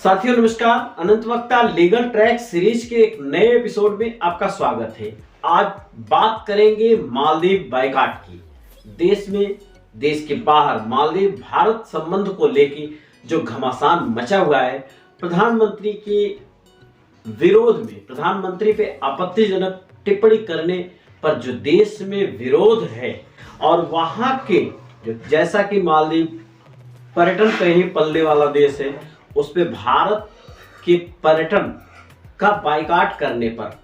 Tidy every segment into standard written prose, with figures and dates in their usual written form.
साथियों नमस्कार। अनंत वक्ता लीगल ट्रैक सीरीज के एक नए एपिसोड में आपका स्वागत है। आज बात करेंगे मालदीव बायकॉट की। देश में, देश के बाहर मालदीव भारत संबंध को लेकर जो घमासान मचा हुआ है, प्रधानमंत्री के विरोध में, प्रधानमंत्री पे आपत्तिजनक टिप्पणी करने पर जो देश में विरोध है, और वहां के जो, जैसा कि मालदीव पर्यटन पे ही पलने वाला देश है, उस पे भारत के पर्यटन का बायकॉट करने पर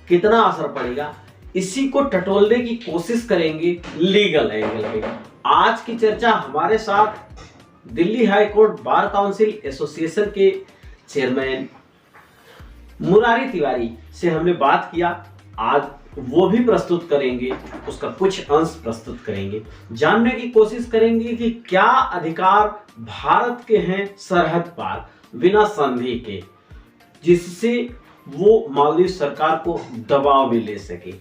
कितना असर पड़ेगा, इसी को टटोलने की कोशिश करेंगे लीगल एंगल पे। आज की चर्चा हमारे साथ Delhi high court bar council association के चेयरमैन मुरारी तिवारी से हमने बात किया। आज वो भी प्रस्तुत करेंगे, उसका कुछ अंश प्रस्तुत करेंगे। जानने की कोशिश करेंगे कि क्या अधिकार भारत के हैं सरहद पार बिना संधि के, जिससे वो मालदीव सरकार को दबाव में ले सके।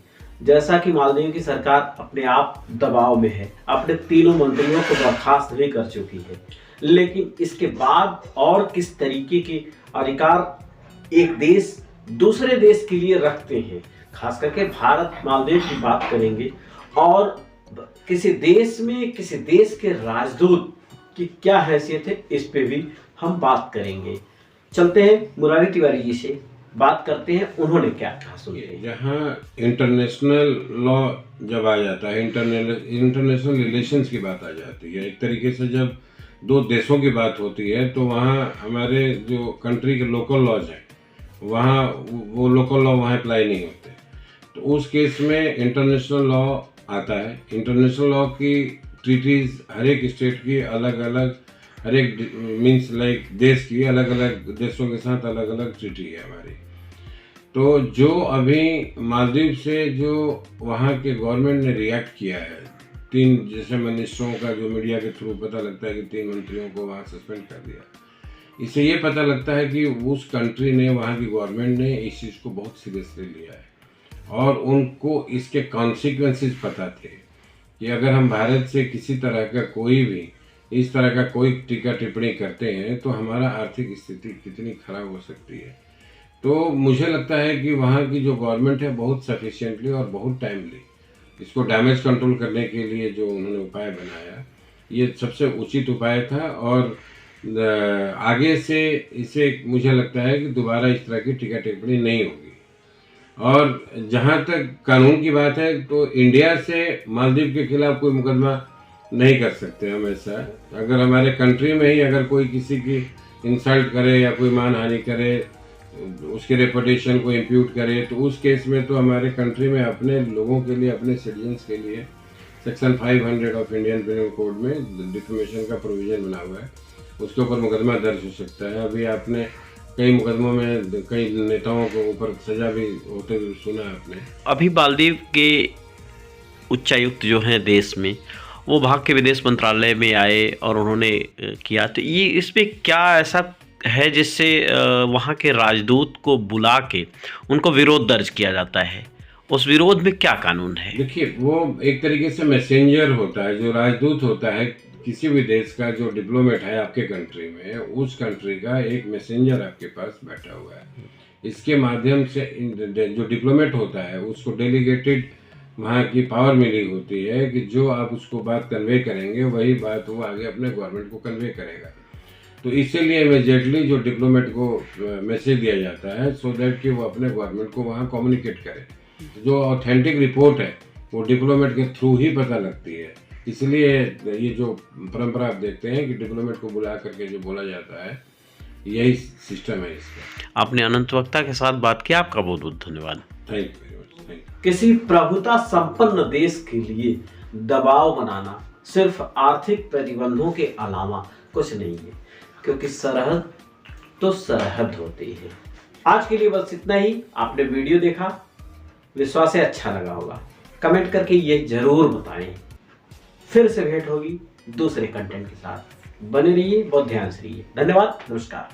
जैसा कि मालदीव की सरकार अपने आप दबाव में है, अपने तीनों मंत्रियों को बर्खास्त भी कर चुकी है, लेकिन इसके बाद और किस तरीके के अधिकार एक देश दूसरे देश के लिए रखते हैं, खास करके भारत मालदीव की बात करेंगे, और किसी देश में किसी देश के राजदूत की क्या हैसियत है, इस पे भी हम बात करेंगे। चलते हैं मुरारी तिवारी जी से बात करते हैं, उन्होंने क्या कहा सुनिए। जहाँ इंटरनेशनल लॉ जब आ जाता है, इंटरनेशनल रिलेशंस की बात आ जाती है, एक तरीके से जब दो देशों की बात होती है, तो वहाँ हमारे जो कंट्री के लोकल लॉज हैं, वहाँ वो लोकल लॉ वहाँ अप्लाई नहीं होते। तो उस केस में इंटरनेशनल लॉ आता है। इंटरनेशनल लॉ की ट्रीटीज हर एक स्टेट की अलग अलग, हर एक मीन्स लाइक देश की अलग अलग देशों के साथ अलग अलग ट्रीटी है हमारी। तो जो अभी मालदीव से जो वहाँ के गवर्नमेंट ने रिएक्ट किया है, 3 जैसे मिनिस्टरों का जो मीडिया के थ्रू पता लगता है कि 3 मंत्रियों को वहाँ सस्पेंड कर दिया, इससे ये पता लगता है कि उस कंट्री ने, वहाँ की गवर्नमेंट ने इस चीज़ को बहुत सीरियसली लिया है और उनको इसके कॉन्सिक्वेंसेस पता थे कि अगर हम भारत से किसी तरह का कोई भी इस तरह का कोई टीका टिप्पणी करते हैं तो हमारा आर्थिक स्थिति कितनी खराब हो सकती है। तो मुझे लगता है कि वहाँ की जो गवर्नमेंट है बहुत सफिशिएंटली और बहुत टाइमली इसको डैमेज कंट्रोल करने के लिए जो उन्होंने उपाय बनाया, ये सबसे उचित उपाय था। और आगे से इसे मुझे लगता है कि दोबारा इस तरह की टीका टिप्पणी नहीं होगी। और जहाँ तक कानून की बात है, तो इंडिया से मालदीव के खिलाफ कोई मुकदमा नहीं कर सकते हम ऐसा। अगर हमारे कंट्री में ही अगर कोई किसी की इंसल्ट करे या कोई मानहानि करे, उसके रेपुटेशन को इम्प्यूट करे, तो उस केस में तो हमारे कंट्री में अपने लोगों के लिए, अपने सिटीजन्स के लिए section 500 of Indian penal code में डिफेमेशन का प्रोविजन बना हुआ है, उसके ऊपर मुकदमा दर्ज हो सकता है। अभी आपने कई मुकदमों में कई नेताओं को ऊपर सजा भी होते हुए सुना आपने। अभी मालदीव के उच्चायुक्त जो हैं देश में, वो भाग के विदेश मंत्रालय में आए और उन्होंने किया, तो ये इसमें क्या ऐसा है जिससे वहाँ के राजदूत को बुला के उनको विरोध दर्ज किया जाता है? उस विरोध में क्या कानून है? देखिए, वो एक तरीके से मैसेंजर होता है, जो राजदूत होता है किसी भी देश का, जो डिप्लोमेट है आपके कंट्री में, उस कंट्री का एक मैसेंजर आपके पास बैठा हुआ है। इसके माध्यम से जो डिप्लोमेट होता है उसको डेलीगेटेड वहाँ की पावर मिली होती है कि जो आप उसको बात कन्वे करेंगे वही बात वो आगे अपने गवर्नमेंट को कन्वे करेगा। तो इसीलिए इमीडिएटली जो डिप्लोमेट को मैसेज दिया जाता है, सो दैट कि वो अपने गवर्नमेंट को वहाँ कम्युनिकेट करे। जो ऑथेंटिक रिपोर्ट है वो डिप्लोमेट के थ्रू ही पता लगती है। इसलिए ये जो परंपरा आप देखते हैं कि डिप्लोमेट को बुला करके जो बोला जाता है, यही सिस्टम है इसका। आपने अनंत वक्ता के साथ बात की, आपका बहुत बहुत धन्यवाद। Thank you very much. Thank you. किसी प्रभुता संपन्न देश के लिए दबाव बनाना सिर्फ आर्थिक प्रतिबंधों के अलावा कुछ नहीं है, क्योंकि सरहद तो सरहद होती है। आज के लिए बस इतना ही। आपने वीडियो देखा, विश्वास है अच्छा लगा होगा। कमेंट करके ये जरूर बताएं। फिर से भेंट होगी दूसरे कंटेंट के साथ। बने रहिए, बहुत ध्यान से रहिए। धन्यवाद, नमस्कार।